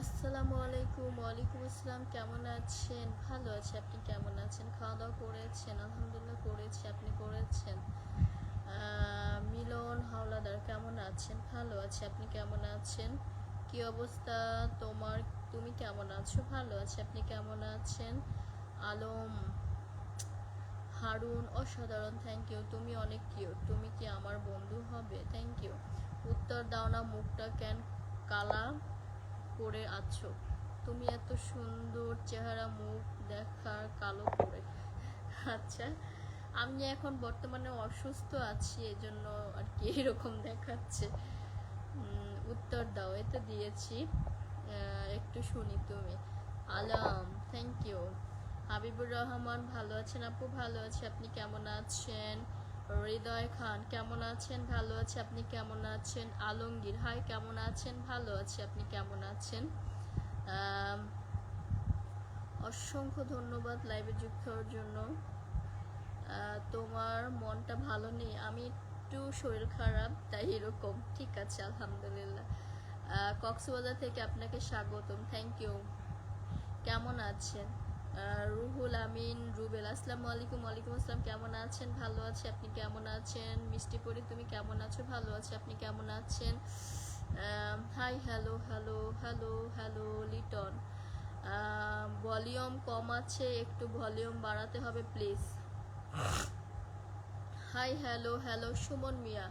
আসসালামু আলাইকুম। ওয়ালাইকুম আসসালাম। কেমন আছেন? ভালো আছি। আপনি কেমন আছেন? খাওয়া দাওয়া করেছেন? আলহামদুলিল্লাহ করেছি। আপনি করেছেন? মিলন হাওলাদার কেমন আছেন? ভালো আছি। আপনি কেমন আছেন? কি অবস্থা তোমার? তুমি কেমন আছো? ভালো আছি। আপনি কেমন আছেন? আলম হারুন অসাধারণ, থ্যাংক ইউ। তুমি অনেক কিউট। তুমি কি আমার বন্ধু হবে? Thank you. উত্তর দাও না, মুখটা কেন কালা করে আছো? তুমি এত সুন্দর চেহারা, মুখ দেখার কালো করে। আচ্ছা, আমি এখন বর্তমানে অসুস্থ আছি, এজন্য আর কি এরকম দেখাচ্ছে। উত্তর দাও, এতে দিয়েছি, একটু শুনি তুমি। আলাম, থ্যাংক ইউ। হাবিবুর রহমান, ভালো আছেন আপু? ভালো আছে। আপনি কেমন আছেন? হৃদয় খান, কেমন আছেন? ভালো আছে। আপনি কেমন আছেন? আলমগীর, হাই, কেমন আছেন? ভালো আছে। আপনি কেমন আছেন? অসংখ্য ধন্যবাদ লাইভে যুক্ত হওয়ার জন্য। তোমার মনটা ভালো নেই? আমি একটু শরীর খারাপ, তাই এরকম। ঠিক আছে, আলহামদুলিল্লাহ। কক্সবাজার থেকে আপনাকে স্বাগতম, থ্যাংক ইউ। কেমন আছেন? রুহুল আমিন রুবেল, আসসালামু আলাইকুম। ওয়ালাইকুম আসসালাম। কেমন আছেন? ভালো আছে। আপনি কেমন আছেন? মিষ্টি পরি, তুমি কেমন আছো? ভালো আছে। আপনি কেমন আছেন? Hi, hello hello hello hello Liton, volume কম আছে, একটু ভলিউম বাড়াতে হবে please. Hi, hello hello Suman Mia,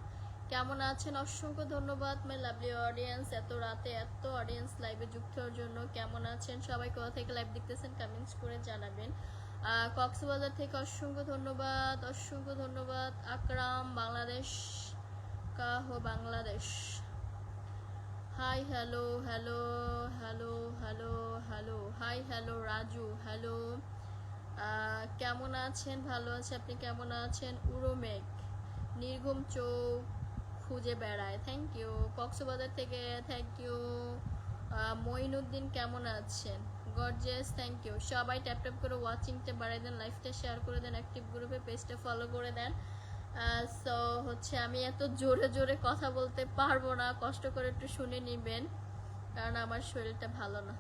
কেমন আছেন? অসংখ্য ধন্যবাদ মাই লাভলি অডিয়েন্স, এত রাতে এত অডিয়েন্স লাইভে যুক্ত হওয়ার জন্য। কেমন আছেন সবাই? কোথা থেকে লাইভ দেখতেছেন কমেন্টস করে জানাবেন। কক্সবাজার থেকে অসংখ্য ধন্যবাদ, অসংখ্য ধন্যবাদ। আকরাম, বাংলাদেশ কা হো Bangladesh. Hi, hello hello hello hello hello, hi, hello Raju, hello. কেমন আছেন? ভালো আছে। আপনি কেমন আছেন? উরোমেঘ, নির্ঘুম চোখ খুঁজে বেড়ায়, থ্যাংক ইউ। কক্সবাজার থেকে থ্যাংক ইউ। মঈনুদ্দিন, কেমন আছেন? Gorgeous, thank you. সবাই ট্যাপ ট্যাপ করে ওয়াচিংটা বাড়াই দেন, লাইভটা শেয়ার করে দেন, অ্যাক্টিভ গ্রুপে পেজটা ফলো করে দেন। সো হচ্ছে আমি এত জোরে জোরে কথা বলতে পারবো না, কষ্ট করে একটু শুনে নেবেন, কারণ আমার শরীরটা ভালো না।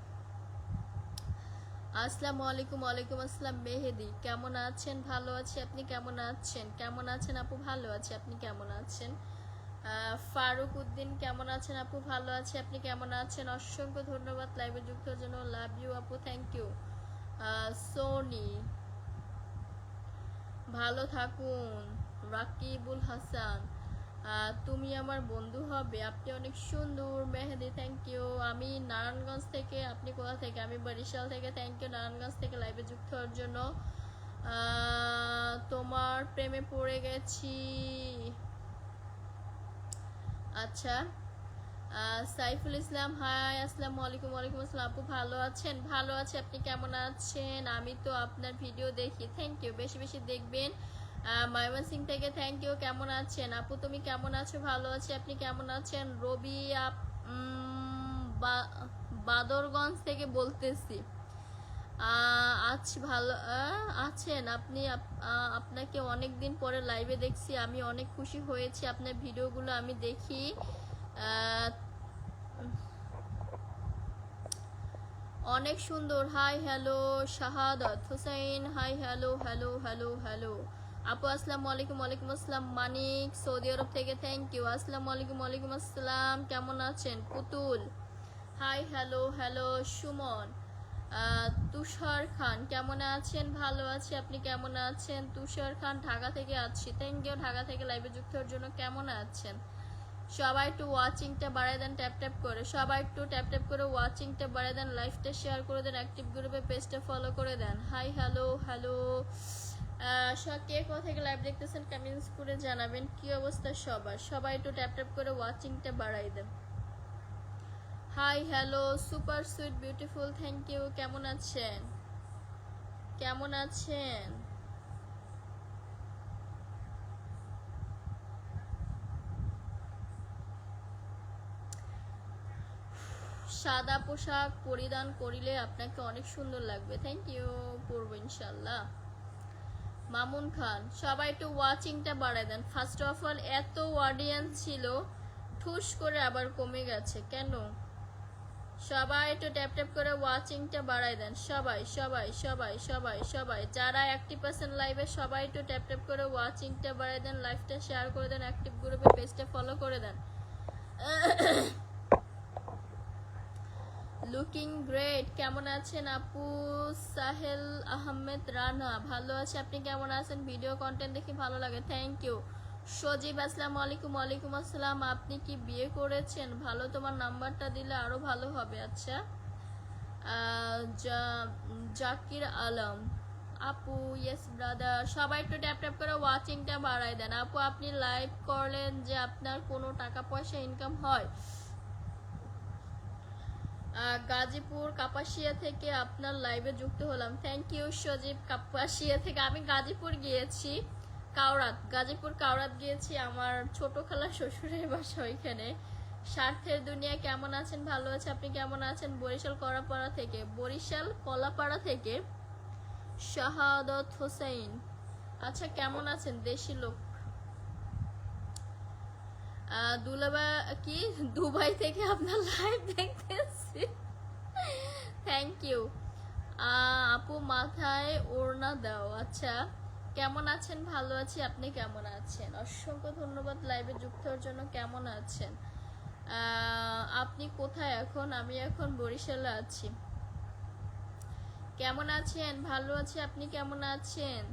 আসসালামু আলাইকুম। ওয়ালাইকুম আসসালাম। মেহেদি, কেমন আছেন? ভালো আছি। আপনি কেমন আছেন? কেমন আছেন আপু? ভালো আছে। আপনি কেমন আছেন? ফারুক উদ্দিন, কেমন আছেন আপু? ভালো আছে। আপনি কেমন আছেন? অসংখ্য ধন্যবাদ লাইভে যুক্ত হওয়ার জন্য। লাভ ইউ আপু, থ্যাংক ইউ। সোনি, ভালো থাকুন। রাকিবুল হাসান, তুমি আমার বন্ধু হবে, আপনি অনেক সুন্দর। মেহেদি, থ্যাংক ইউ। আমি নারায়ণগঞ্জ থেকে। আপনি কোথা থেকে? আমি বরিশাল থেকে, থ্যাংক ইউ নারায়ণগঞ্জ থেকে লাইভে যুক্ত হওয়ার জন্য। তোমার প্রেমে পড়ে গেছি। আচ্ছা, সাইফুল ইসলাম, হাই, আসসালামু আলাইকুম। ওয়ালাইকুম আসসালাম। আপু ভালো আছেন? ভালো আছে। আপনি কেমন আছেন? আমি তো আপনার ভিডিও দেখি, থ্যাংক ইউ, বেশি বেশি দেখবেন। ময়মনসিং থেকে থ্যাংক ইউ। কেমন আছেন আপু? তুমি কেমন আছো? ভালো আছে। আপনি কেমন আছেন? রবি, বাদরগঞ্জ থেকে বলতেছি। আচ্ছা, ভালো আছেন আপনি? আপনাকে অনেক দিন পরে লাইভে দেখছি, আমি অনেক খুশি হয়েছি। আপনার ভিডিওগুলো আমি দেখি। অনেক সুন্দর। Hi, hello Shahadat Hossain, hi, hello hello hello hello আপু, আসসালামু আলাইকুম। ওয়ালাইকুম আসসালাম। মানিক, সৌদি আরব থেকে থ্যাংক ইউ। আসসালামু আলাইকুম। ওয়ালাইকুম আসসালাম। কেমন আছেন? পুতুল, হাই, হ্যালো হ্যালো সুমন। তুষার খান, কেমন আছেন? ভালো আছি। আপনি কেমন আছেন? তুষার খান, ঢাকা থেকে আছি, থ্যাংক ইউ ঢাকা থেকে লাইভে যুক্ত হওয়ার জন্য। কেমন আছেন? সবাই একটু ওয়াচিংটা বাড়ায় দেন ট্যাপ ট্যাপ করে, সবাই একটু ট্যাপ ট্যাপ করে ওয়াচিংটা বাড়ায় দেন, লাইভটা শেয়ার করে দেন, অ্যাক্টিভ গ্রুপে পেজটা ফলো করে দেন। Hi, hello hello. কে কোথা থেকে লাইভ দেখতেছেন কমেন্টস করে জানাবেন। কি অবস্থা সবার? সবাই একটু ট্যাপ ট্যাপ করে ওয়াচিংটা বাড়াই দেন। Hi, hello super sweet beautiful, thank you. কেমন আছেন? কেমন আছেন? সাদা পোশাক পরিধান করিলে আপনাকে অনেক সুন্দর লাগবে, থ্যাংক ইউ। পরবো ইনশাল্লাহ। মামুন খান, সবাই একটু ওয়াচিংটা বাড়ায় দেন। ফার্স্ট অফ অল, এত অডিয়েন্স ছিল, ঠুস করে আবার কমে গেছে কেন? সবাই একটু ট্যাপ ট্যাপ করে ওয়াচিংটা বাড়াই দেন, সবাই সবাই সবাই সবাই সবাই যারা অ্যাক্টিভ আছেন লাইভে সবাই একটু ট্যাপ ট্যাপ করে ওয়াচিংটা বাড়াই দেন, লাইভটা শেয়ার করে দেন, অ্যাক্টিভ গ্রুপে পেজটা ফলো করে দেন। লুকিং গ্রেট, কেমন আছেন আপু? সাহেল আহমেদ রানা, ভালো আছে, আপনি কেমন আছেন? ভিডিও কন্টেন্ট দেখে ভালো লাগে, থ্যাংক ইউ। সজীব, আসসালামু আলাইকুম। ওয়ালাইকুম আসসালাম, আপনি কি বিয়ে করেছেন? ভালো, তোমার নাম্বারটা দিলে আরো ভালো হবে। আচ্ছা, জাকির আলম আপু, ইয়েস ব্রাদার, সবাই একটু ট্যাপ ট্যাপ করে ওয়াচিংটা বাড়াই দেন। আপু আপনি লাইভ করলেন যে আপনার কোনো টাকা পয়সা ইনকাম হয়? গাজীপুর কাপাসিয়া থেকে আপনার লাইভে যুক্ত হলাম, থ্যাংক ইউ সজীব। কাপাসিয়া থেকে, আমি গাজীপুর গিয়েছি, কাওরাত, গাজীপুর কাওরাত গিয়েছি, আমার ছোট খালা শ্বশুরের বাসা ওইখানে। স্বার্থের দুনিয়া, কেমন আছেন? ভালো আছে, আপনি কেমন আছেন? বরিশাল কলাপাড়া থেকে, বরিশাল কলাপাড়া থেকে শাহাদত হোসেন, আচ্ছা কেমন আছেন? দেশি লোক। দুলাবা কি, দুবাই থেকে আপনার লাইভ দেখতেছি, থ্যাংক ইউ। আপু মাথায় ওড়না দাও, আচ্ছা কেমন আছেন? ভালো আছি, আপনি কেমন আছেন? অসংখ্য ধন্যবাদ লাইভে যুক্ত হওয়ার জন্য। কেমন আছেন আপনি? কোথায় এখন? আমি এখন বরিশালে আছি। কেমন আছেন? ভালো আছি, আপনি কেমন আছেন?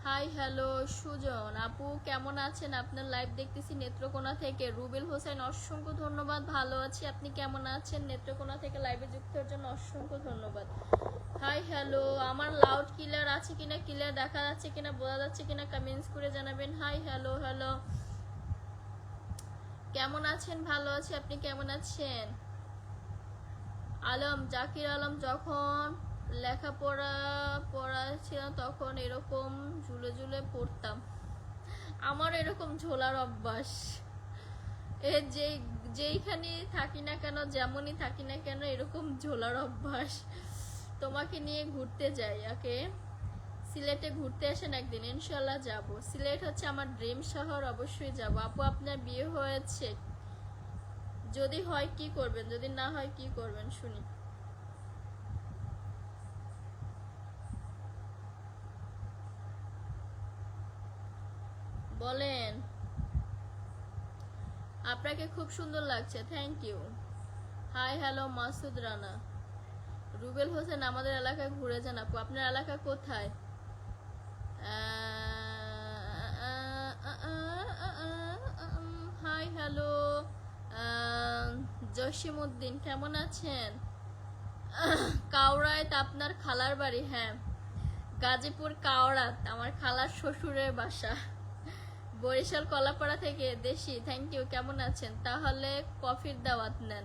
হাই হ্যালো সুজন আপু, কেমন আছেন? আপনার লাইভ দেখতেছি নেত্রকোনা থেকে। রুবেল হোসেন, অসংখ্য ধন্যবাদ, ভালো আছি, আপনি কেমন আছেন? নেত্রকোনা থেকে লাইভে যুক্ত হওয়ার জন্য অসংখ্য ধন্যবাদ। হাই হ্যালো, আমার লাউড ক্লিয়ার আছে কিনা, ক্লিয়ার দেখা যাচ্ছে কিনা, বোঝা যাচ্ছে কিনা কমেন্টস করে জানাবেন। হাই হ্যালো হ্যালো, কেমন আছেন? ভালো আছি, আপনি কেমন আছেন? আলম, জাকির আলম, যখন লেখাপড়া ছিলাম তখন এরকম ঝুলে ঝুলে পড়তাম। আমার এরকম ঝোলার অভ্যাস, এ যেইখানে থাকি না কেন, যেমনই থাকি না কেন, এরকম ঝোলার অভ্যাস। তোমাকে নিয়ে ঘুরতে যাই, ওকে সিলেটে ঘুরতে আসেন একদিন, ইনশাল্লাহ যাব। সিলেট হচ্ছে আমার ড্রিম শহর, অবশ্যই যাব। আপু আপনার বিয়ে হয়েছে? যদি হয় কি করবেন, যদি না হয় কি করবেন শুনি। বলেন। আপনাকে খুব সুন্দর লাগছে, thank you. Hi hello Masud Rana. Rubel Hossain, আমাদের এলাকায় ঘুরে যান আপু। আপনার এলাকা কোথায়? হাই হ্যালো জসিমউদ্দিন, কেমন আছেন? কাউরাত আপনার খালার বাড়ি? হ্যাঁ, গাজীপুর কাওড়াত আমার খালার শ্বশুরের বাসা। বরিশাল কলাপাড়া থেকে দেশি, থ্যাংক ইউ। কেমন আছেন? তাহলে কফির দাওয়াত নেন,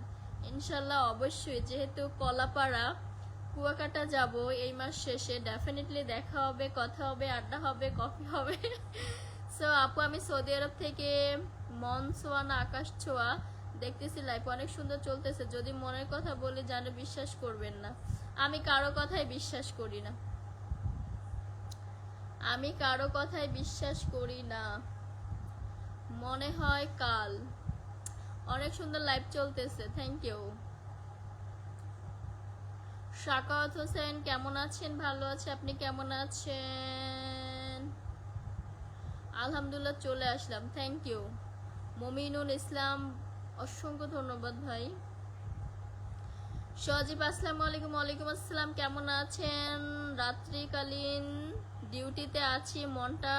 ইনশাল্লাহ অবশ্যই। যেহেতু কলাপাড়া কুয়াকাটা যাব এই মাস শেষে, ডেফিনেটলি দেখা হবে, কথা হবে, আড্ডা হবে, কফি হবে। সো আপু আমি সৌদি আরব থেকে মন ছোঁয়া না আকাশ ছোঁয়া দেখতেছি, লাইফ অনেক সুন্দর চলতেছে। যদি মনের কথা বলি জানে বিশ্বাস করবেন না, আমি কারো কথাই বিশ্বাস করি না, আমি কারো কথাই বিশ্বাস করি না। মনে হয় কাল। অনেক সুন্দর লাইভ চলতেছে, থ্যাংক ইউ। শাকাওয়াত হোসেন, কেমন আছেন? ভালো আছে, আপনি কেমন আছেন? আলহামদুলিল্লাহ, চলে আসলাম, থ্যাংক ইউ। মমিনুল ইসলাম, অসংখ্য ধন্যবাদ ভাই। সজীব, আসসালামু আলাইকুম। ওয়ালাইকুম আসসালাম, কেমন আছেন? রাত্রিকালীন ডিউটিতে আছি, মনটা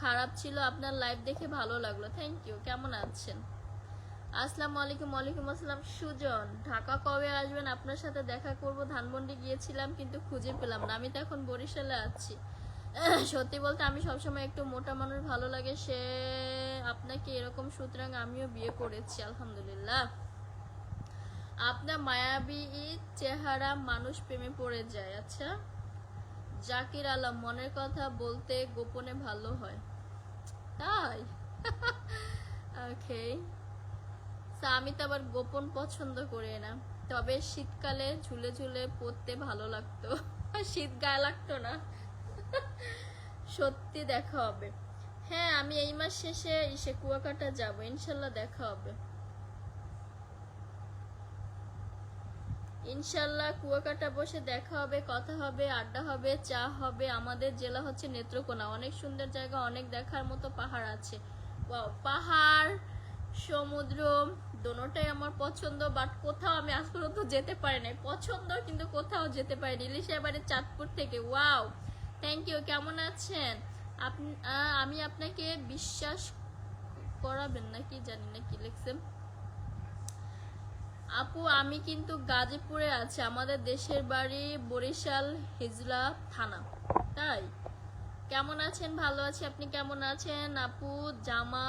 খারাপ ছিল, আপনার লাইভ দেখে ভালো লাগলো, থ্যাংক ইউ। কেমন আছেন? আসসালামু আলাইকুম। ওয়ালাইকুম আসসালাম। সুজন, ঢাকা কবে আসবেন? আপনার সাথে দেখা করব। ধানমন্ডি গিয়েছিলাম কিন্তু খুঁজে পেলাম না, আমি তো এখন বরিশালে আছি। সত্যি বলতে আমি সবসময় একটু মোটা মানুষ ভালো লাগে, সে আপনাকে এরকম, সুতরাং আমিও বিয়ে করেছি, আলহামদুলিল্লাহ। আপনার মায়াবী চেহারা মানুষ প্রেমে পড়ে যায়। আচ্ছা, জাকির আলম, মনের কথা বলতে গোপনে ভালো হয়, তাই? ওকে, আমি তো আবার গোপন পছন্দ করি না, তবে শীতকালে ঝুলে ঝুলে পড়তে ভালো লাগতো। শীত গায়ে লাগতো না। সত্যি দেখা হবে। হ্যাঁ, আমি এই মাস শেষে কুয়াকাটা যাব, ইনশাল্লাহ দেখা হবে। ইনশাল্লাহ কুয়াকাটা বসে দেখা হবে, কথা হবে, আড্ডা হবে, চা হবে। আমাদের জেলা হচ্ছে নেত্রকোনা, অনেক সুন্দর জায়গা, অনেক দেখার মতো পাহাড় আছে। ওয়াও, পাহাড় সমুদ্র দোনোটাই আমার পছন্দ, বাট কোথাও আমি আজ পর্যন্ত যেতে পারি নাই। পছন্দ কিন্তু কোথাও যেতে পারিনি। ইলিশা এবারে চাঁদপুর থেকে। Wow, thank you. কেমন আছেন আপনি? আমি আপনাকে বিশ্বাস করাবেন নাকি জানি না কি লিখছেন। আপু আমি কিন্তু গাজীপুরে আছি, আমাদের দেশের বাড়ি বরিশাল হিজলা থানা। তাই কেমন আছেন? ভালো আছি, আপনি কেমন আছেন? আপু জামা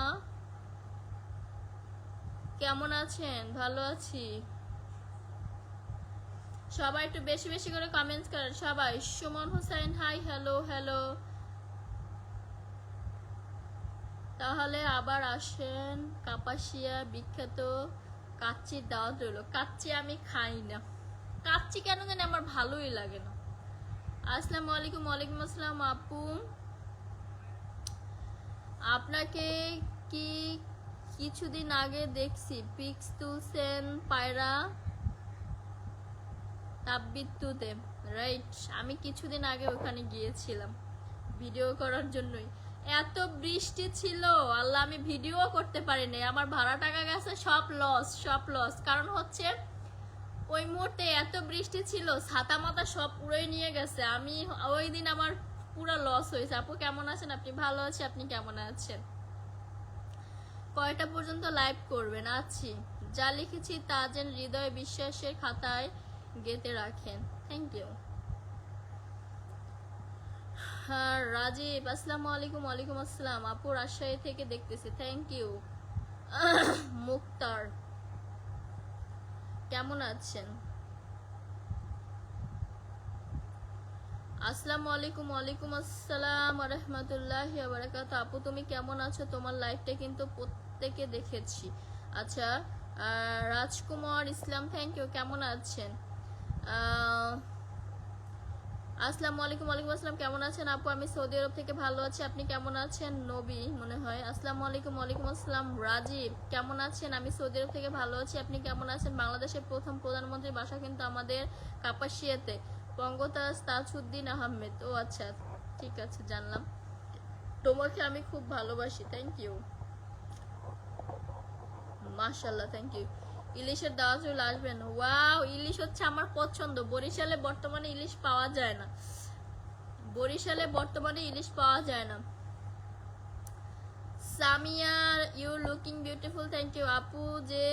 কেমন আছেন? ভালো আছি। সবাই একটু বেশি বেশি করে কমেন্টস করেন সবাই। Suman Hossain hi, hello hello. তাহলে আবার আসেন, কাপাসিয়া বিখ্যাত কাচ্চির দাওয়াত রইল। কাচ্চি আমি খাই না, কাচ্চি কেন জানি আমার ভালোই লাগে না। আসসালামু আলাইকুম। ওয়ালাইকুম আসসালাম। আপু আপনাকে কি কিছুদিন আগে দেখছি, পিক্স তুলছেন পায়রা তাপবিদ্যুতে, রাইট? আমি কিছুদিন আগে ওখানে গিয়েছিলাম ভিডিও করার জন্যই। এত বৃষ্টি ছিল আল্লাহ, আমি ভিডিও করতে পারিনি। আমার ভাড়া টাকা গেছে সব লস, সব লস। কারণ হচ্ছে ওই মুহূর্তে এত বৃষ্টি ছিল, ছাতা মাতা সব পুরোই নিয়ে গেছে। আমি ওই দিন আমার পুরো লস হয়েছে। আপু কেমন আছেন? আপনি ভালো আছে, আপনি কেমন আছেন? কয়টা পর্যন্ত লাইভ করবেন? আছি, যা লিখেছি তা যেন হৃদয় বিশ্বাসের খাতায় গেঁথে রাখেন। Thank you. হ্যাঁ রাজীব, আসসালামু আলাইকুম। ওয়ালাইকুম আসসালাম। আপু রাজশাহী থেকে দেখতেছি, থ্যাংক ইউ। মুক্তার কেমন আছেন? আসসালামু আলাইকুম। ওয়ালাইকুম আসসালাম রহমতুল্লাহি ওয়া বারাকাতুহু। আপু তুমি কেমন আছো? তোমার লাইভটা কিন্তু প্রত্যেকে দেখেছি। আচ্ছা, রাজকুমার ইসলাম থ্যাংক ইউ। কেমন আছেন? আসসালামু আলাইকুম। ওয়ালাইকুম আসসালাম। কেমন আছেন আপু? আমি সৌদি আরব থেকে ভালো আছি, আপনি কেমন আছেন? নবী মনে হয়। আসসালামু আলাইকুম। ওয়ালাইকুম আসসালাম। রাজীব কেমন আছেন? আমি সৌদি আরব থেকে ভালো আছি, আপনি কেমন আছেন? বাংলাদেশের প্রথম প্রধানমন্ত্রীর বাসা কিন্তু আমাদের কাপাসিয়াতে, বঙ্গতাজ তাজউদ্দিন আহমেদ। ও আচ্ছা, ঠিক আছে, জানলাম। তোমাকে আমি খুব ভালোবাসি, থ্যাংক ইউ। মাশাআল্লাহ, থ্যাংক ইউ। ইলিশের দাওয়া চলে আসবেন। ওয়াও, ইলিশ হচ্ছে আমার পছন্দ। বরিশালে বর্তমানে ইলিশ পাওয়া যায় না, বরিশালে বর্তমানে ইলিশ পাওয়া যায় না। Samia you looking beautiful, thank you. আপু যে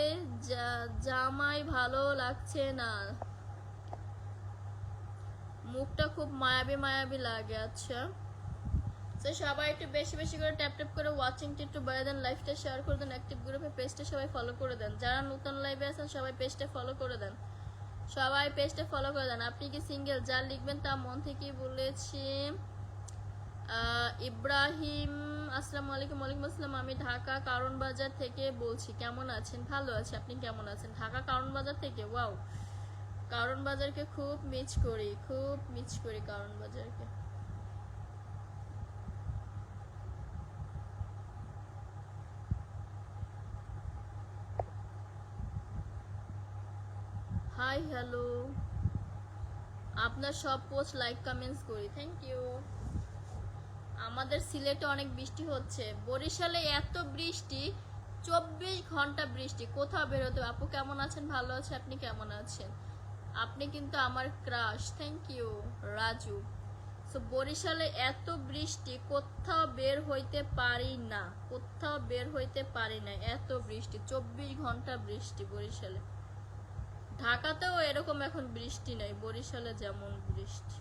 জামাই ভালো লাগছে না, মুখটা খুব মায়াবী মায়াবী লাগে। আচ্ছা, তো সবাই একটু বেশি বেশি করে ট্যাপ ট্যাপ করে ওয়াচিংটা একটু বাড়িয়ে দেন, লাইভটা শেয়ার করে দেন, অ্যাক্টিভ গ্রুপে পেজটা সবাই ফলো করে দেন। যারা নতুন লাইভে আছেন সবাই পেজটা ফলো করে দেন, সবাই পেজটা ফলো করে দেন। আপনি কি সিঙ্গেল? যা লিখবেন তা মন থেকেই বলেছি। ইব্রাহিম আসসালামু আলাইকুম। ওয়ালাইকুম আসসালাম। আমি ঢাকা কারণ বাজার থেকে বলছি, কেমন আছেন? ভালো আছে, আপনি কেমন আছেন? ঢাকা কারণ বাজার থেকে। ওয়াও, কারণ বাজারকে খুব মিস করি, খুব মিস করি কারণ বাজারকে। হাই হ্যালো, আপনার সব পোস্ট লাইক কমেন্টস করি, থ্যাংক ইউ। আমাদের সিলেটে অনেক বৃষ্টি হচ্ছে, বরিশালে এত বৃষ্টি, 24 ঘন্টা বৃষ্টি, কোথাও বেরোতে। আপু কেমন আছেন? ভালো আছে, আপনি কেমন আছেন? আপনি কিন্তু আমার crush, thank you Raju. So বরিশালে এত বৃষ্টি, কোথাও বের হইতে পারি না, কোথাও বের হইতে পারি না, এত বৃষ্টি, 24 ঘন্টা বৃষ্টি বরিশালে। ঢাকাতেও এরকম এখন বৃষ্টি নাই, বরিশালে যেমন বৃষ্টি।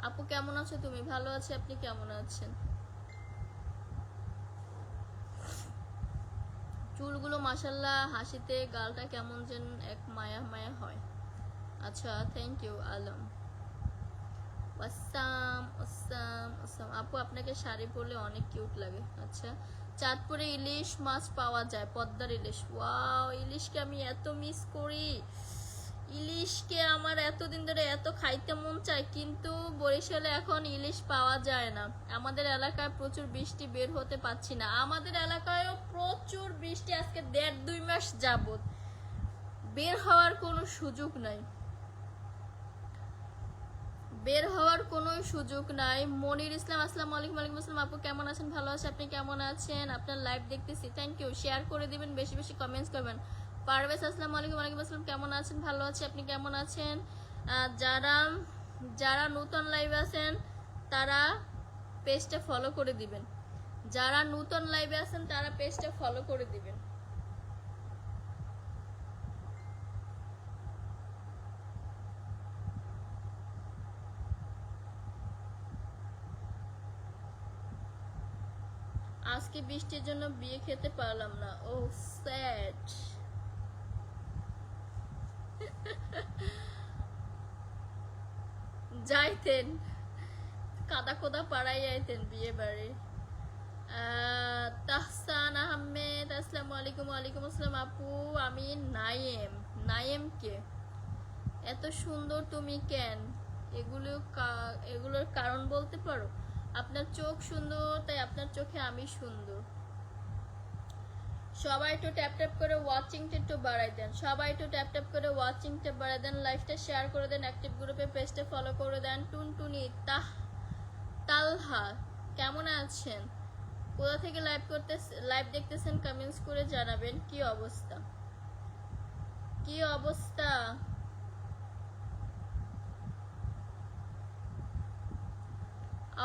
আপু কেমন আছো তুমি? ভালো আছে, আপনি কেমন আছেন? চুলগুলো মাশাল্লাহ, হাসিতে গালটা কেমন যেন এক মায়া মায়া হয়। আচ্ছা, থ্যাংক ইউ আলম। আসসালাম আসসালাম আসসালাম। আপু আপনাকে শাড়ি পরলে অনেক কিউট লাগে। আচ্ছা, চাঁদপুরে ইলিশ মাছ পাওয়া যায়, পদ্মার ইলিশ। ওয়াও, ইলিশকে আমি এত মিস করি, ইলিশকে আমার এতদিন ধরে এত খাইতে মন চায়, কিন্তু বরিশালে এখন ইলিশ পাওয়া যায় না। আমাদের এলাকায় প্রচুর বৃষ্টি, বের হতে পারছি না। আমাদের এলাকায়ও প্রচুর বৃষ্টি, আজকে 1.5-2 মাস যাবত বের হওয়ার কোনো সুযোগ নাই, বের হওয়ার কোনো সুযোগ নাই। মনির ইসলাম, আসসালামু আলাইকুম। ওয়ালাইকুম আসসালাম আপু, কেমন আছেন? ভালো আছে, আপনি কেমন আছেন? আপনার লাইভ দেখতেছি, থ্যাংক ইউ। শেয়ার করে দিবেন, বেশি বেশি কমেন্টস করবেন। পারভেজ, আসসালামু আলাইকুম। ওয়ালাইকুম আসসালাম, কেমন আছেন? ভালো আছে, আপনি কেমন আছেন? যারা যারা নতুন লাইভ আছেন তারা পেজটা ফলো করে দিবেন, যারা নতুন লাইভে আছেন তারা পেজটা ফলো করে দিবেন। আজকে বৃষ্টির জন্য বিয়ে খেতে পারলাম না, ও স্যাড। যাইতেন, কাদা কোদা পাড়াই যাইতেন বিয়ে বাড়ি। তাহসান আহমেদ, আসসালামু আলাইকুম। ওয়ালাইকুম আসসালাম আপু, আমি নাইম। নাইম কে? এত সুন্দর তুমি কেন? এগুলোর কারণ বলতে পারো? আপনার চোখ সুন্দর, তাই আপনার চোখে আমি সুন্দর। সবাই একটু ট্যাপ ট্যাপ করে ওয়াচিংটা একটু বাড়াই দেন, সবাই একটু ট্যাপ ট্যাপ করে ওয়াচিংটা বাড়াই দেন, লাইভটা শেয়ার করে দেন, অ্যাক্টিভ গ্রুপে পেজটা ফলো করে দেন। টুনটুনি তালহা, কেমন আছেন? কোথা থেকে লাইভ দেখতেছেন কমেন্টস করে জানাবেন। কি অবস্থা, কি অবস্থা?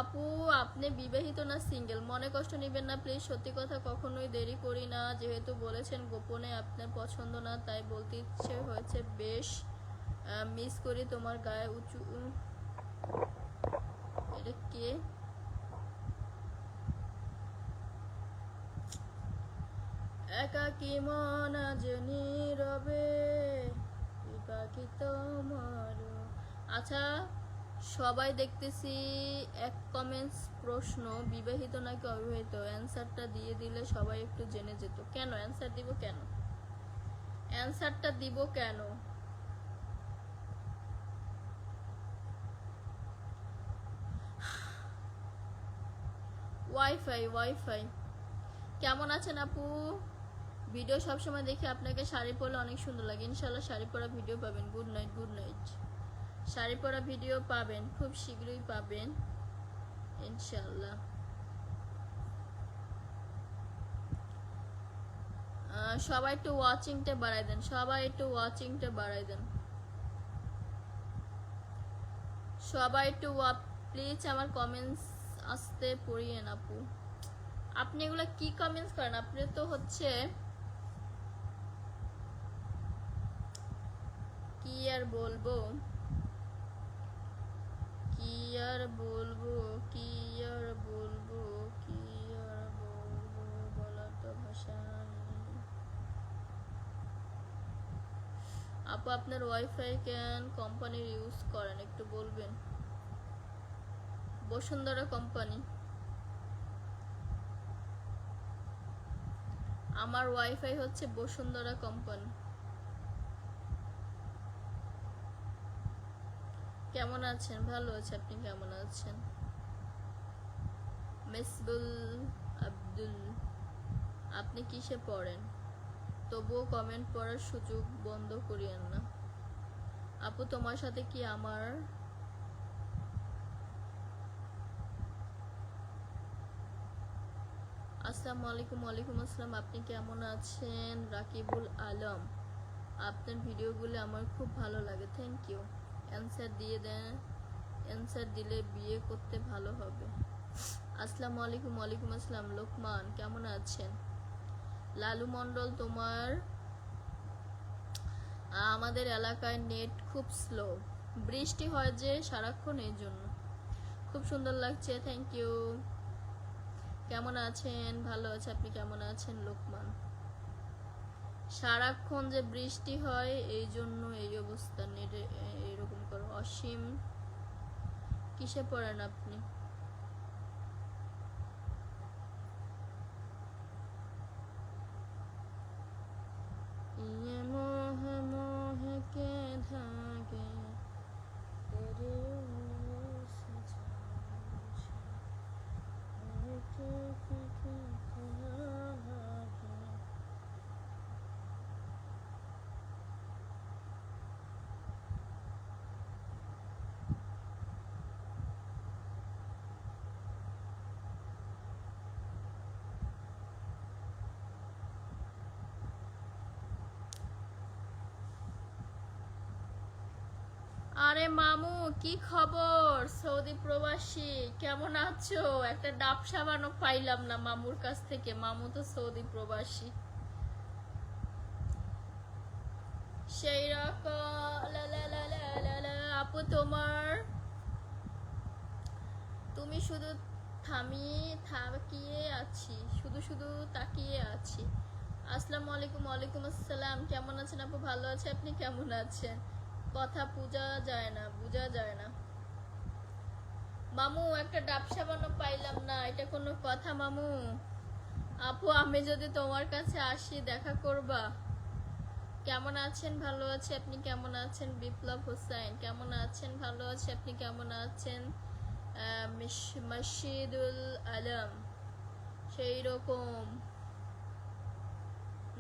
আপু আপনি বিবাহিত না সিঙ্গেল? মনে কষ্ট নেবেন না প্লিজ, সত্যি কথা, কখনোই দেরি করি না। যেহেতু বলেছেন গোপনে আপনার পছন্দ না, তাই বলতে ইচ্ছে হয়েছে। বেশ মিস করি তোমার গায়ে উঁচু। এটা কে? একাকী মন আজ নীরবে, পাখি তোমার। আচ্ছা, সবাই দেখতেছি এক কমেন্টস প্রশ্ন, বিবাহিত নাকি অবিবাহিত? অ্যান্সারটা দিয়ে দিলে সবাই একটু জেনে যেত। কেন অ্যান্সার দিব? কেন অ্যান্সারটা দিব? কেন? Wifi, wifi. কেমন আছেন আপু? ভিডিও সবসময় দেখি আপনাকে শাড়ি পরলে অনেক সুন্দর লাগে। ইনশাল্লাহ শাড়ি পরা ভিডিও পাবেন। Good night, good night. Sari পরা ভিডিও পাবেন, খুব শীঘ্রই পাবেন ইনশাল্লাহ। সবাই একটু ওয়াচিংটা বাড়াই দেন, সবাই একটু ওয়াচিংটা বাড়াই দেন, সবাই একটু প্লিজ আমার কমেন্টস আসতে পড়িয়েন আপু। আপনি এগুলো কি কমেন্টস করেন? আপনি তো হচ্ছে কি আর বলবো, কি আর বলবো, কি আর বলবো, কি আর বলবো, বলার তো ভাষা নেই। আপু আপনার ওয়াইফাই কেন কোম্পানির ইউজ করেন একটু বলবেন? বসুন্ধরা কোম্পানি। আমার ওয়াইফাই হচ্ছে বসুন্ধরা কোম্পানি। কেমন আছেন? ভালো আছে, আপনি কেমন আছেন? মেসবুল আব্দুল, আপনি কিসে পড়েন? তবুও কমেন্ট পড়ার সুযোগ বন্ধ করিয়েন না। আপু তোমার সাথে কি আমার আসসালামু আলাইকুম। ওয়ালাইকুম আসসালাম, আপনি কেমন আছেন? রাকিবুল আলম, আপনার ভিডিওগুলো আমার খুব ভালো লাগে, থ্যাংক ইউ। অ্যান্সার দিয়ে দেন, অ্যান্সার দিলে বিয়ে করতে ভালো হবে। আসসালামু আলাইকুম। ওয়ালাইকুম আসসালাম। লোকমান, কেমন আছেন? লালু মণ্ডল, তোমার আমাদের এলাকায় নেট খুব স্লো, বৃষ্টি হয় যে সারাক্ষণ, এই জন্য। খুব সুন্দর লাগছে, থ্যাংক ইউ। কেমন আছেন? ভালো আছে, আপনি কেমন আছেন? লোকমান, সারাক্ষণ যে বৃষ্টি হয় এই জন্য এই অবস্থা, নেটে এরকম করো। অসীম, কিসে পড়েন আপনি? ইয়ে মোহে মোহে কে ধা মামু কি খবর? সৌদি প্রবাসী কেমন আছো? একটা ডাব সাবানও পাইলাম না মামুর কাছ থেকে। মামু তো সৌদি প্রবাসী। সেই রকম আপু তোমার, তুমি শুধু তাকিয়ে আছি, শুধু শুধু তাকিয়ে আছি। আসসালামু আলাইকুম। ওয়ালাইকুম আসসালাম। কেমন আছেন আপু? ভালো আছে, আপনি কেমন আছেন? কথা বোঝা যায় না, বোঝা যায় না। মামু একটা ডাব সাবানও পাইলাম না, এটা কোনো কথা মামু? আপু আমি যদি তোমার কাছে আসি দেখা করবা? কেমন আছেন? ভালো আছে, আপনি কেমন আছেন? বিপ্লব হোসেন কেমন আছেন? ভালো আছে, আপনি কেমন আছেন? মশিদুল আলম সেই রকম।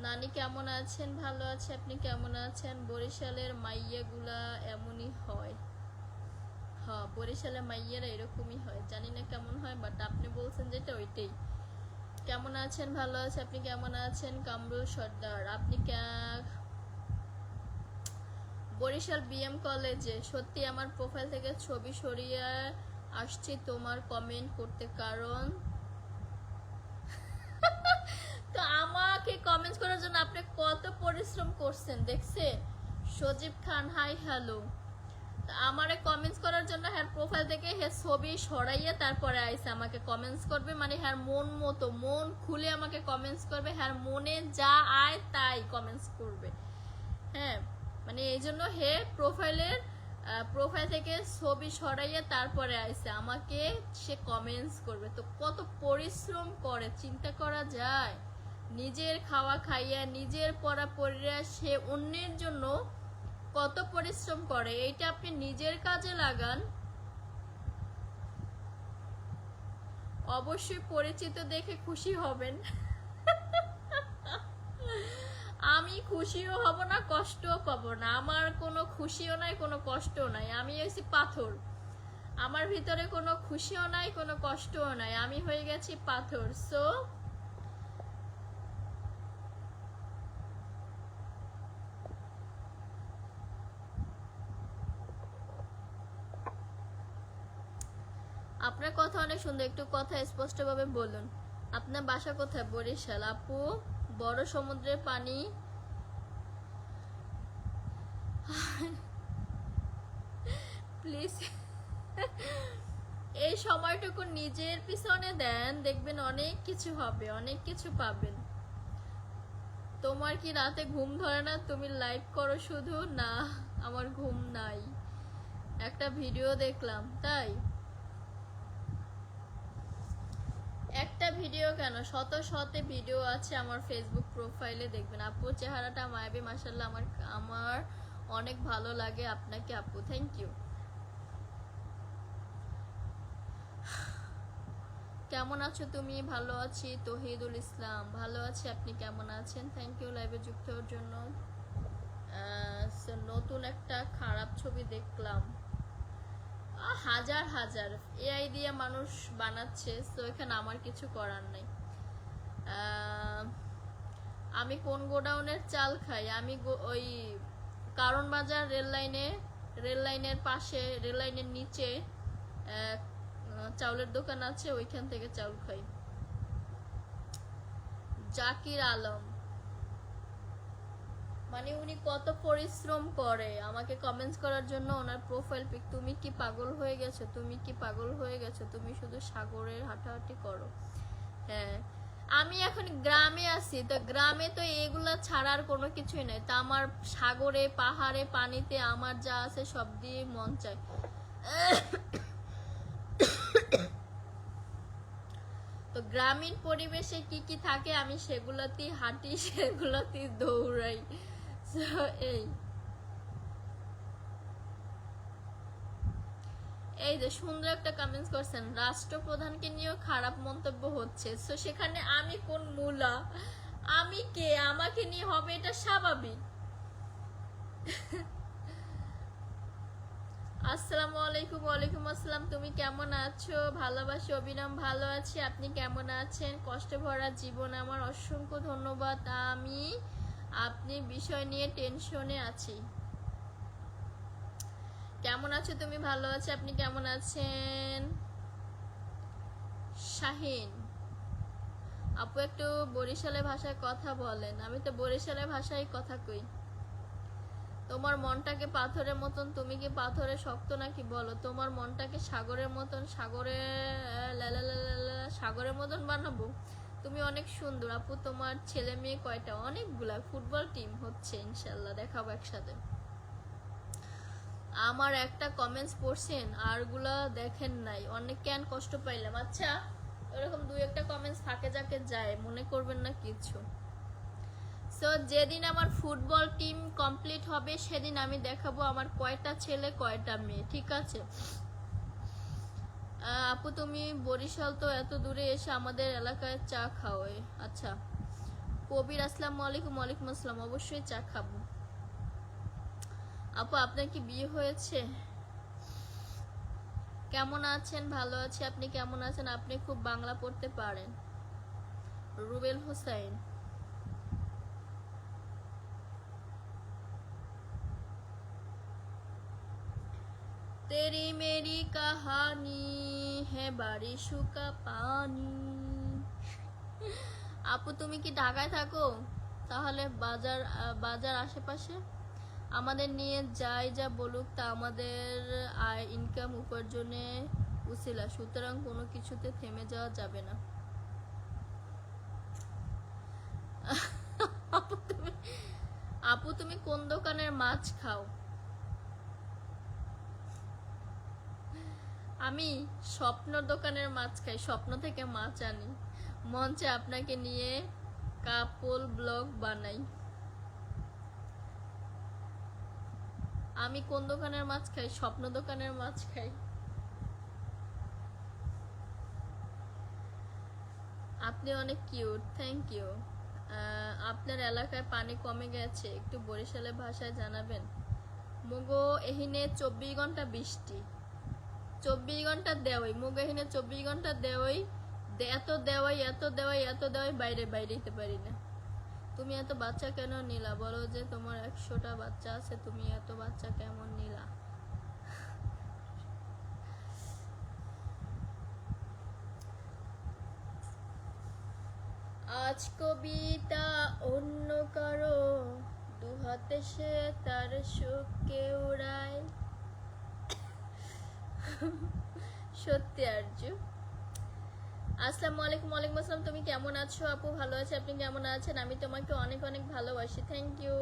নানি কেমন আছেন? ভালো আছে, আপনি কেমন আছেন? বরিশালের মাইয়াগুলা এমনই হয়। হ্যাঁ, বরিশালের মাইয়ারা এরকমই হয়, জানি না কেমন হয়, বাট আপনি বলছেন যেটা ওইটাই। কেমন আছেন? ভালো আছে, আপনি কেমন আছেন? কামরুল সর্দার, আপনি বরিশাল বিএম কলেজে। সত্যি আমার প্রোফাইল থেকে ছবি সরিয়ে আসছি তোমার কমেন্ট করতে, কারণ তো আমাকে কমেন্ট করার জন্য আপনি কত পরিশ্রম করছেন দেখছেন। সজীব খান হাই হ্যালো। আমারে কমেন্টস করার জন্য হ্যাঁ প্রোফাইল থেকে হ্যাঁ ছবি সরাইয়া তারপরে আইসে আমাকে কমেন্টস করবে, মানে হ্যাঁ মন মতো মন খুলে আমাকে কমেন্টস করবে, হ্যাঁ মনে যা আয় তাই কমেন্টস করবে। হ্যাঁ মানে এই জন্য হে প্রোফাইল থেকে ছবি সরাইয়া তারপরে আইসে আমাকে সে কমেন্টস করবে। তো কত পরিশ্রম করে চিন্তা করা যায়। নিজের খাওয়া খাইয়া নিজের পড়া পড়িয়া সে অন্যের জন্য কত পরিশ্রম করে, এইটা আপনি নিজের কাজে লাগান। অবশ্যই পরিচিত দেখে খুশি হবেন। আমি খুশিও হব না, কষ্টও পাবো না। আমার কোনো খুশিও নাই, কোনো কষ্টও নাই। আমি হয়েছি পাথর, আমার ভিতরে কোনো খুশিও নাই, কোনো কষ্টও নাই। আমি হয়ে গেছি পাথর। সো আপনার কথা অনেক সুন্দর, একটু কথা স্পষ্টভাবে বলুন। আপনার বাসা কোথায়? বরিশাল। আপু বড় সমুদ্রের পানি প্লিজ এই সময়টুকু নিজের পিছনে দেন, দেখবেন অনেক কিছু হবে, অনেক কিছু পাবেন। তোমার কি রাতে ঘুম ধরে না? তুমি লাইভ করো শুধু? না, আমার ঘুম নাই, একটা ভিডিও দেখলাম তাই। একটা ভিডিও কেন, শত শতে ভিডিও আছে আমার ফেসবুক প্রোফাইলে, দেখবেন। আপুর চেহারাটা মায়াবী, মাশাআল্লাহ। আমার আমার অনেক ভালো লাগে আপনাকে আপু, থ্যাংক ইউ। কেমন আছো তুমি? ভালো আছি। তহিদুল ইসলাম ভালো আছি, আপনি কেমন আছেন? থ্যাংক ইউ লাইভে যুক্ত হওয়ার জন্য। নতুন একটা খারাপ ছবি দেখলাম, হাজার হাজার এআই দিয়ে মানুষ বানাচ্ছে, তো এখানে আমার কিছু করার নেই। আমি কোন গোডাউনের চাল খাই? আমি ওই কারণ বাজার রেল লাইনের পাশে, রেল লাইনের নিচে চাউলের দোকান আছে, ওইখান থেকে চাউল খাই। জাকির আলম, মানে উনি কত পরিশ্রম করে আমাকে কমেন্টস করার জন্য। ওনার প্রোফাইল পিক, তুমি কি পাগল হয়ে গেছো? তুমি কি পাগল হয়ে গেছো? তুমি শুধু সাগরের হাঁটাহাঁটি করো। হ্যাঁ আমি এখন গ্রামে আছি, তো গ্রামে তো এগুলা ছাড়ার কোনো কিছুই নাই। তা আমার সাগরে পাহাড়ে পানিতে আমার যা আছে সব দিয়ে মন চায়। তো গ্রামীণ পরিবেশে কি কি থাকে আমি সেগুলোতেই হাঁটি, সেগুলোতেই দৌড়াই। এই যে সুন্দর একটা কমেন্টস করছেন, রাষ্ট্রপ্রধানকে নিয়েও খারাপ মন্তব্য হচ্ছে। সো সেখানে আমি কোন মূলা? আমি কে? আমাকে নিয়ে হবে এটা স্বাভাবিক। আসসালামু আলাইকুম। ওয়ালাইকুম আসসালাম। তুমি কেমন আছো? ভালোবাসি অবিরাম ভালো আছি, আপনি কেমন আছেন? কষ্টে ভরা জীবন আমার, অসংখ্য ধন্যবাদ। আপনি বিষয় নিয়ে টেনশনে আছি। কেমন আছো তুমি? ভালো আছো, আপনি কেমন আছেন? শাহিন আপু একটু বরিশালের ভাষায় কথা বলেন। আমি তো বরিশালের ভাষায় কথা কই। তোমার মনটাকে পাথরের মতন, তুমি কি পাথরে শক্ত নাকি বলো? তোমার মনটাকে সাগরের মতন, সাগরের মতন বানাবো? তুমি অনেক সুন্দর আপু। তোমার ছেলে মেয়ে কয়টা? অনেকগুলা, ফুটবল টিম হচ্ছে, ইনশাল্লাহ দেখাবো একসাথে। আমার একটা কমেন্টস পড়ছেন, আরগুলা দেখেন নাই, অনেক কেন কষ্ট পাইলাম। আচ্ছা, এরকম দুই একটা কমেন্টস ফাঁকে যাকে যায়, মনে করবেন না কিছু। সো যেদিন আমার ফুটবল টিম কমপ্লিট হবে সেদিন আমি দেখাবো আমার কয়টা ছেলে কয়টা মেয়ে, ঠিক আছে? আপু তুমি বরিশাল তো এত দূরে এসে আমাদের এলাকায় চা খাও। আচ্ছা, কবির আসসালামু আলাইকুম। ওয়ালাইকুম আসসালাম। অবশ্যই চা খাবো। আপু আপনার কি বিয়ে হয়েছে? কেমন আছেন? ভালো আছে, আপনি কেমন আছেন? আপনি খুব বাংলা পড়তে পারেন। রুবেল হোসেন তেরি মেরি কাহানি হে বারিশ কা পানি। আপু তুমি কি ঢাকায় থাকো? তাহলে বাজার বাজার আশেপাশে আমাদের নিয়ে যাই, যা বলুক তা আমাদের আয় ইনকাম উপার্জনে উছিলা, সুতরাং কোনো কিছুতে থেমে যাওয়া যাবে না। আপু তুমি কোন দোকানের মাছ খাও? আমি স্বপ্ন দোকানের মাছ খাই, স্বপ্ন থেকে মাছ আনি, মঞ্চে আপনাকে নিয়ে কাপল ব্লগ বানাই। আমি কোন দোকানের মাছ খাই? স্বপ্ন দোকানের মাছ খাই। আপনি অনেক কিউট, থ্যাংক ইউ। আপনার এলাকায় পানি কমে গেছে, একটু বরিশালের ভাষায় জানাবেন। মুগো এহিনে 24 ঘন্টা বৃষ্টি, 24 ঘন্টা দেওয়াই মুগো এহিনে 24 ঘন্টা দেওয়াই, এত দেওয়াই এত দেওয়াই এত দেওয়াই, বাইরে বাইরে দিতে পারি না। তুমি এত বাচ্চা কেন নিলা? বলো যে তোমার 100টা বাচ্চা আছে, তুমি এত বাচ্চা কেমন নিলা? আজ কবিতা অন্য কারো দুহাতে সে তার সুখকে উড়ায়। সত্যি আর্য। আসসালামু আলাইকুম। ওয়ালাইকুম আসসালাম। তুমি কেমন আছো আপু? ভালো আছে, আপনি কেমন আছেন? আমি তোমাকে অনেক অনেক ভালোবাসি, থ্যাংক ইউ।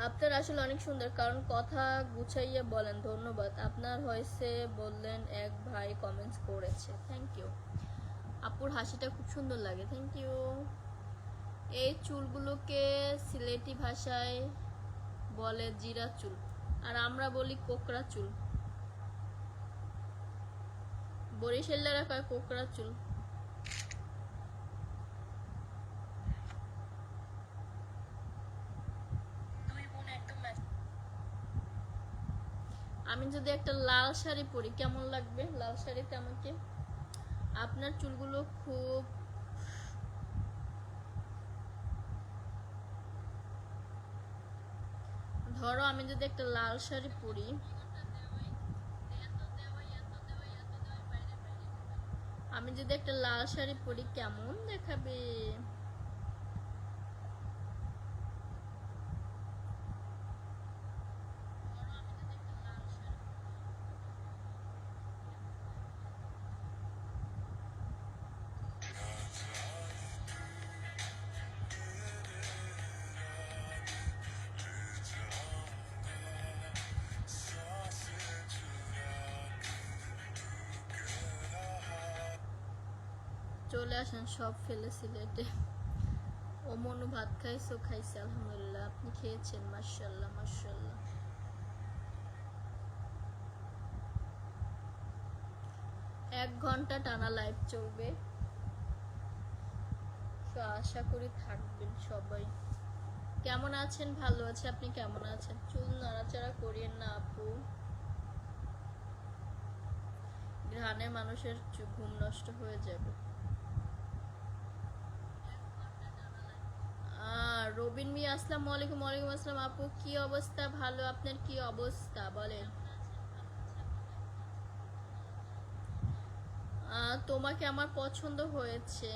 আপনার আসলে অনেক সুন্দর, কারণ কথা গুছাইয়া বলেন, ধন্যবাদ। আপনার হয়েছে বললেন এক ভাই কমেন্টস করেছে, থ্যাংক ইউ। আপুর হাসিটা খুব সুন্দর লাগে, থ্যাংক ইউ। এই চুলগুলোকে সিলেটি ভাষায় বলে জিরা চুল, আর আমরা বলি কোকড়া চুল। বরিশালেরা কয় কোকড়া চুল। আমি যদি একটা লাল শাড়ি পরি কেমন লাগবে? লাল শাড়িতে আমাকে। আপনার চুলগুলো খুব, ধরো আমি যদি একটা লাল শাড়ি পরি, আমি যদি একটা লাল শাড়ি পরি কেমন দেখাবে? চলে আসেন সব ফেলে সিলেটে। ও মনু ভাত খাইছো? খাইছে আলহামদুলিল্লাহ। আপনি খেয়েছেন? মাশাআল্লাহ মাশাআল্লাহ। 1 ঘন্টা টানা লাইভ চলবে, তো আশা করি থাকবেন সবাই। কেমন আছেন? ভালো আছে, আপনি কেমন আছেন? চুল নাড়াচাড়া করিয়েন না আপু, ঘ্রাণে মানুষের ঘুম নষ্ট হয়ে যাবে। রবিন মিয়া আসসালামু আলাইকুম। ওয়ালাইকুম আসসালাম আপু, কি অবস্থা? ভালো, আপনার কি অবস্থা বলেন? তোমাকে আমার পছন্দ হয়েছে।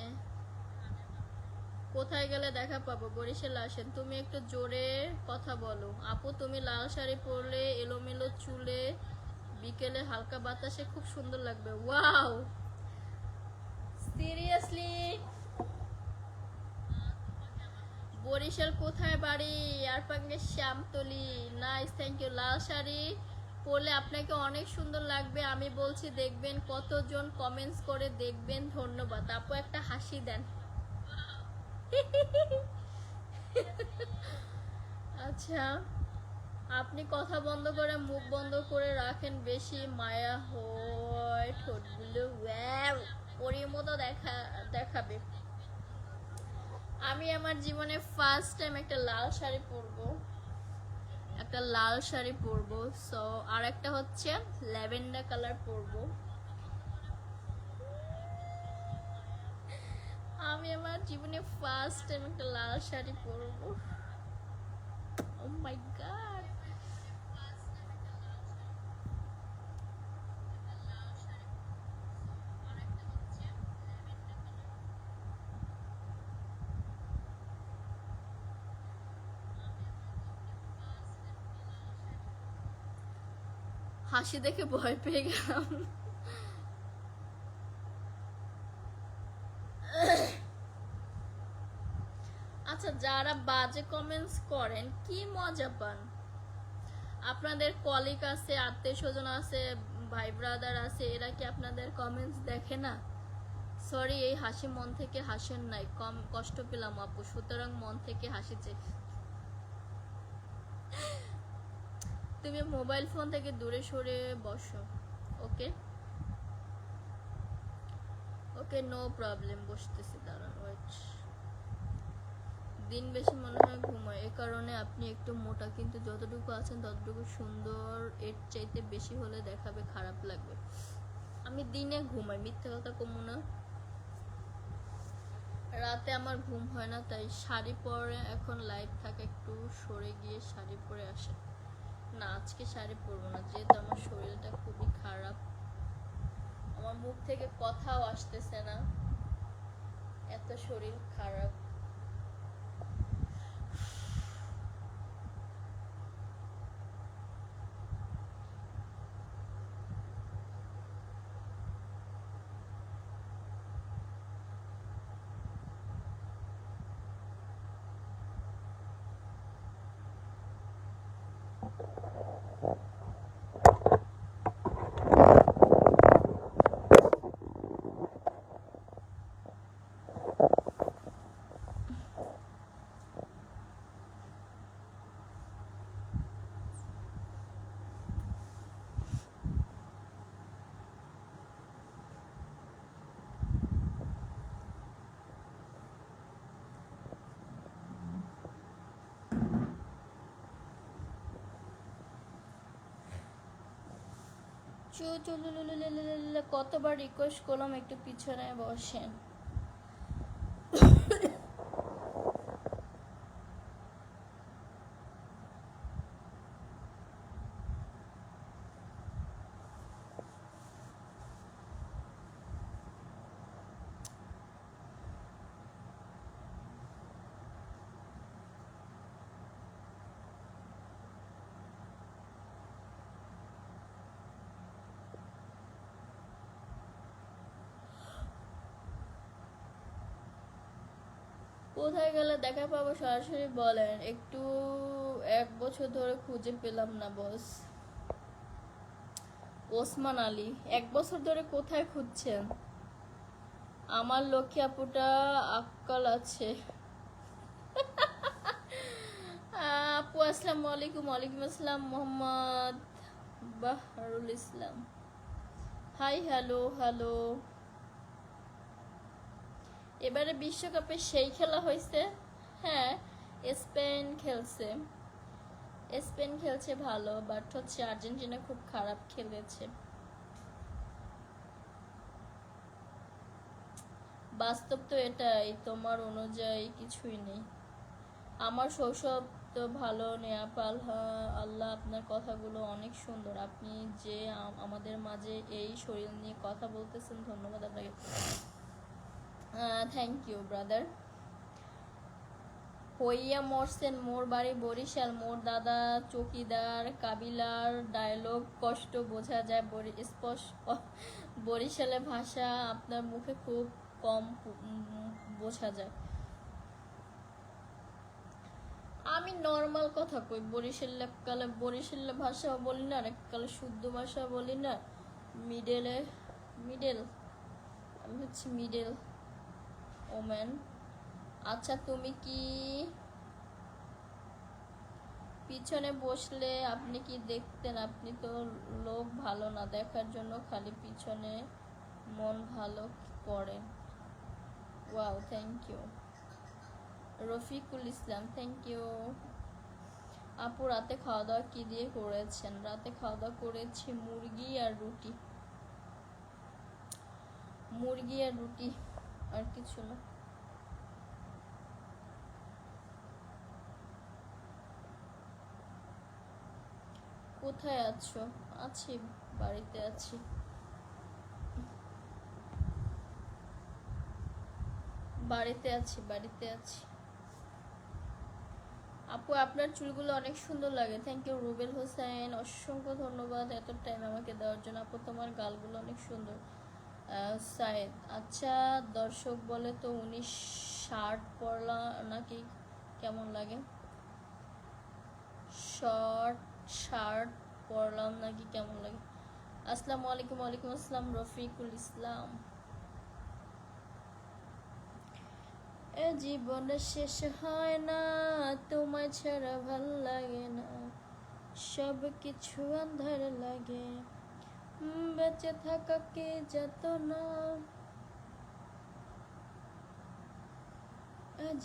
কোথায় গেলে দেখা পাবো? বরিশালে আসেন। তুমি একটু জোরে কথা বলো আপু। তুমি লাল শাড়ি পরলে এলোমেলো চুলে বিকেলে হালকা বাতাসে খুব সুন্দর লাগবে। Wow, seriously? বরিশাল কোথায় বাড়ি? ইয়ারপাঙ্গে শ্যামতলি। Nice, thank you. লাল শাড়ি পরলে আপনাকে অনেক সুন্দর লাগবে আমি বলছি। দেখবেন কতজন কমেন্টস করে, দেখবেন। ধন্যবাদ আপু, একটা হাসি দেন। আচ্ছা, আপনি কথা বন্ধ করে মুখ বন্ধ করে রাখেন, বেশি মায়া হয় ঠোঁটগুলো। ওয়াও, পরীর মতো দেখাবে। আমি আমার জীবনে ফার্স্ট টাইম একটা লাল শাড়ি পরবো, একটা লাল শাড়ি পরবো। সো আর একটা হচ্ছে ল্যাভেন্ডার কালার পরবো। আমি আমার জীবনে ফার্স্ট টাইম একটা লাল শাড়ি পরবো। ও মাই গড। হাসি দেখে ভয় পেয়ে গেলাম। আচ্ছা, যারা বাজে কমেন্টস করেন কি মজা পান? আপনাদের কলিগ আছে, আত্মীয় স্বজন আছে, ভাই ব্রাদার আছে, এরা কি আপনাদের কমেন্টস দেখে না? সরি, এই হাসি মন থেকে হাসেন নাই, কম কষ্ট পেলাম আপু, সুতরাং মন থেকে হাসিছে। তুমি মোবাইল ফোন থেকে দূরে সরে বসো। ওকে ওকে, নো প্রবলেম, বসতেছি, দাঁড়ান, ওয়েট। দিন বেশি মনে হয় ঘুমায়, এ কারণে আপনি একটু মোটা, কিন্তু যতটুকু আছেন ততটুকু সুন্দর। এর চাইতে বেশি হলে দেখাবে, খারাপ লাগবে। আমি দিনে ঘুমাই, মিথ্যে কথা কমু না। রাতে আমার ঘুম হয় না, তাই শাড়ি পরে এখন লাইভ থাকে, একটু সরে গিয়ে শাড়ি পরে আসে। না, আজকে শাড়ি পরবো না, যেহেতু আমার শরীরটা খুবই খারাপ। আমার মুখ থেকে কথাও আসতেছে না, এত শরীর খারাপ। কতবার রিকোয়েস্ট করলাম একটু পিছনে বসেন। কোথায় গেলে দেখা পাবো সরাসরি বলেন একটু। 1 বছর ধরে খুঁজে পেলাম না বস। ওসমান আলী, 1 বছর ধরে কোথায় খুঁজছেন? আমার লক্ষ্মী আপুটা আক্কাল আছে। আপু আসসালামু আলাইকুম। ওয়ালাইকুম আসসালাম। মোহাম্মদ বাহরুল ইসলাম, হাই, হ্যালো হ্যালো। এবারে বিশ্বকাপে সেই খেলা হয়েছে। হ্যাঁ, স্পেন খেলছে। স্পেন খেলছে ভালো, বাট হচ্ছে আর্জেন্টিনা খুব খারাপ খেলেছে। বাস্তব তো এটাই, তোমার অনুযায়ী কিছুই নেই। আমার শৈশব তো ভালো নেপাল, আল্লাহ আপনার কথাগুলো অনেক সুন্দর। আপনি যে আমাদের মাঝে এই শরীর নিয়ে কথা বলতেছেন, ধন্যবাদ আপনাকে। Thank you brother. হইয়া মরছেন মোর বাড়ি বরিশাল, মোর দাদা চকিদার, কাবিলার ডায়লগ কষ্ট বোঝা যায় স্পষ্ট। বরিশালের ভাষা আপনার মুখে খুব কম বোঝা যায়। আমি নর্মাল কথা কই, বরিশালে ভাষা বলি না, এককালে শুদ্ধ ভাষা বলি না, মিডেল আমি হচ্ছে মিডেল ওম্যান। আচ্ছা তুমি কি পিছনে বসলে আপনি কি দেখতেন? আপনি তো লোক ভালো না দেখার জন্য খালি পিছনে মন ভালো করেন। Wow, thank you. Rafiqul Islam, thank you. আপু রাতে খাওয়া দাওয়া কি দিয়ে করেছেন? রাতে খাওয়া দাওয়া করেছি মুরগি আর রুটি, আর কিছু না। কোথায় আছো? আছি, বাড়িতে আছি। বাড়িতে আছি। আপু আপনার চুলগুলো অনেক সুন্দর লাগে। থ্যাংক ইউ রুবেল হোসেন, অসংখ্য ধন্যবাদ এত টাইম আমাকে দেওয়ার জন্য। আপু তোমার গালগুলো অনেক সুন্দর। সাইদ, আচ্ছা দর্শক বলে তো উনি শার্ট পরলা নাকি কেমন লাগে? শার্ট পরলাম নাকি কেমন লাগে? আসসালামু আলাইকুম। ওয়ালাইকুম আসসালাম রফিকুল ইসলাম। এ জীবন শেষ হয় না, তোমায় ছাড়া ভাল লাগে না, সব কিছু আন্ধার লাগে, বেঁচে থাকা কে যেত না,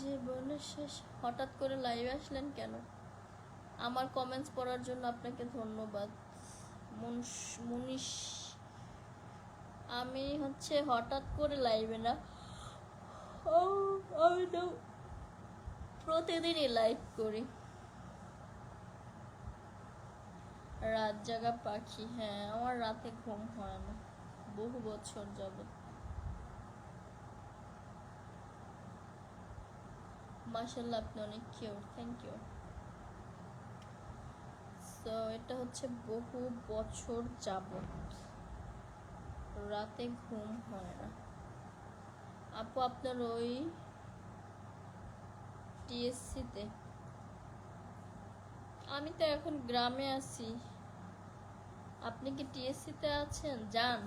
জীবন শেষ। হঠাৎ করে লাইভে আসলেন কেন? আমার কমেন্টস পড়ার জন্য আপনাকে ধন্যবাদ মুনিশ। আমি হচ্ছে হঠাৎ করে লাইভে না, আমি তো প্রতিদিনই লাইভ করি। রাত জাগা পাখি, হ্যাঁ আমার রাতে ঘুম হয় না বহু বছর যাবত। মাশাআল্লাহ আপনি অনেক কিউট, থ্যাংক ইউ। তো এটা হচ্ছে বহু বছর যাবত রাতে ঘুম হয় না। আপু আপনার ওই টিএসসিতে? আমি তো এখন গ্রামে আছি। আপনি কি টিএসসিতে আছেন? যান।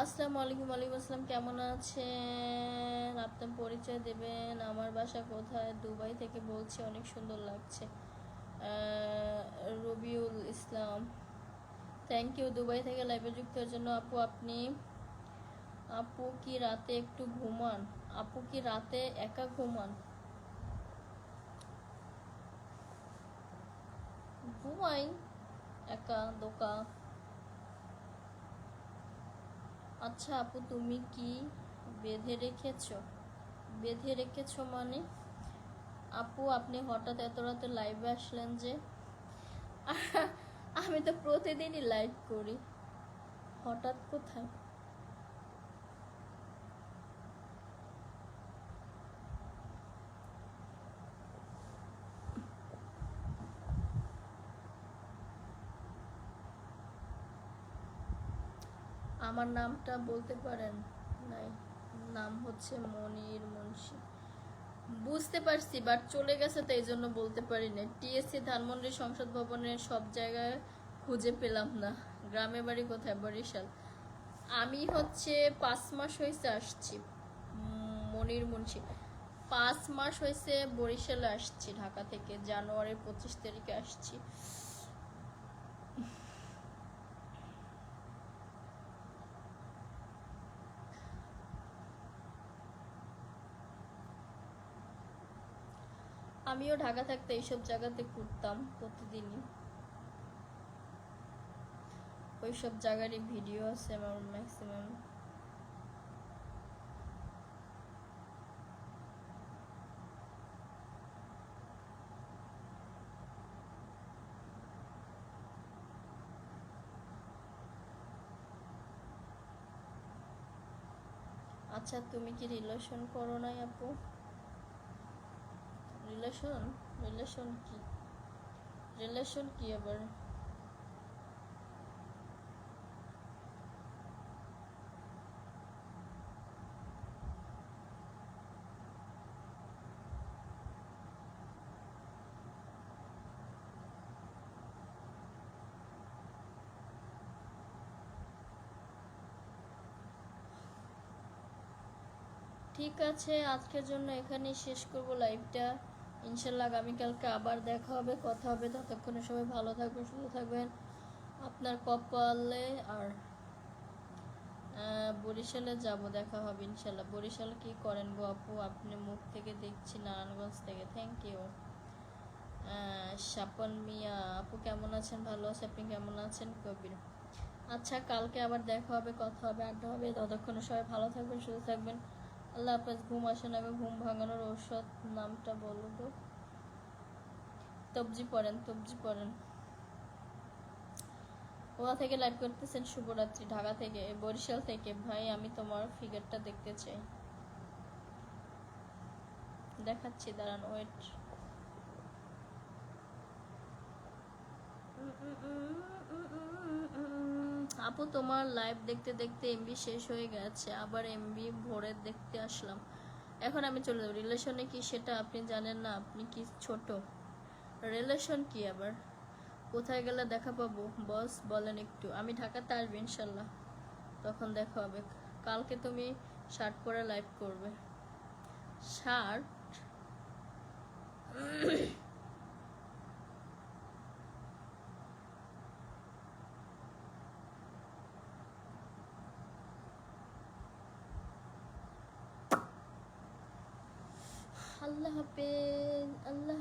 আসসালামু আলাইকুম। ওয়ালাইকুম আসসালাম, কেমন আছেন? আপনার পরিচয় দেবেন? আমার বাসা কোথায়? দুবাই থেকে বলছি, অনেক সুন্দর লাগছে। Rabiul Islam, thank you Dubai থেকে লাইভে যুক্ত হওয়ার জন্য। আপু কি রাতে একটু ঘুমান? আপু কি রাতে একা ঘুমান? ঘুমাই একা দোকা। আচ্ছা আপু তুমি কি বেঁধে রেখেছো মানে? আপু আপনি হঠাৎ এত রাতে লাইভে আসলেন যে? আমি তো প্রতিদিনই লাইভ করি, হঠাৎ কোথায়? আমার নামটা বলতে পারেন? নাই, নাম হচ্ছে মনির মুন্সি। বুঝতে পারছি, বাট চলে গেছে তো এই জন্য বলতে পারি না। টিএসসি ধানমন্ডি সংসদ ভবনের সব জায়গায় খুঁজে পেলাম না। গ্রামের বাড়ি কোথায়? বরিশাল। আমি হচ্ছে 5 মাস হয়েছে আসছি। মনির মুন্সি, 5 মাস হয়েছে বরিশালে আসছি ঢাকা থেকে। জানুয়ারির 25 তারিখে আসছি। আমিও ঢাকা থাকতে এইসব জায়গাতে ঘুরতাম প্রতিদিনই, ওইসব জায়গারই ভিডিও আছে আমার ম্যাক্সিমাম। আচ্ছা তুমি কি রিলেশন করো নাই আপু? রিলেশন রিলেশন কি? রিলেশন কি আবার? ঠিক আছে, আজকের জন্য এখানেই শেষ করব লাইভটা। ইনশাল্লাহ আগামীকালকে আবার দেখা হবে, কথা হবে। ততক্ষণে সবাই ভালো থাকবেন, সুস্থ থাকবেন। আপনার কপালে আর বরিশালে যাব, দেখা হবে ইনশাল্লাহ। বরিশালে কি করেন গো আপু? আপনি মুখ থেকে দেখছি নারায়ণগঞ্জ থেকে। Thank you. স্বপন মিয়া আপু কেমন আছেন? ভালো আছে, আপনি কেমন আছেন? কবির আচ্ছা, কালকে আবার দেখা হবে, কথা হবে, আড্ডা হবে। ততক্ষণে সবাই ভালো থাকবেন, সুস্থ থাকবেন। আল্লাহ হাফেজ। ঘুম আসে না, ঘুম ভাঙানোর ঔষধ নামটা বলো তো? তবজি পড়েন, তবজি পড়েন। কোথা থেকে লাইভ করতেছেন? শুভরাত্রি। ঢাকা থেকে, বরিশাল থেকে। ভাই আমি তোমার ফিগারটা দেখতে চাই, দেখাচ্ছি, দাঁড়ান, ওয়েট। আপু তোমার লাইভ দেখতে দেখতে এমবি শেষ হয়ে গেছে, আবার এমবি ভরে দেখতে আসলাম। এখন আমি চলে যাবো। রিলেশনে কি সেটা আপনি জানেন না? আপনি কি ছোট? রিলেশন কি আবার? কোথায় গেলে দেখা পাবো বস বলেন একটু। আমি ঢাকাতে আসবো ইনশাল্লাহ, তখন দেখা হবে। কালকে তুমি শার্ট পরে লাইভ করবে? শার্ট? আল্লাহ হাফেজ, আল্লাহ।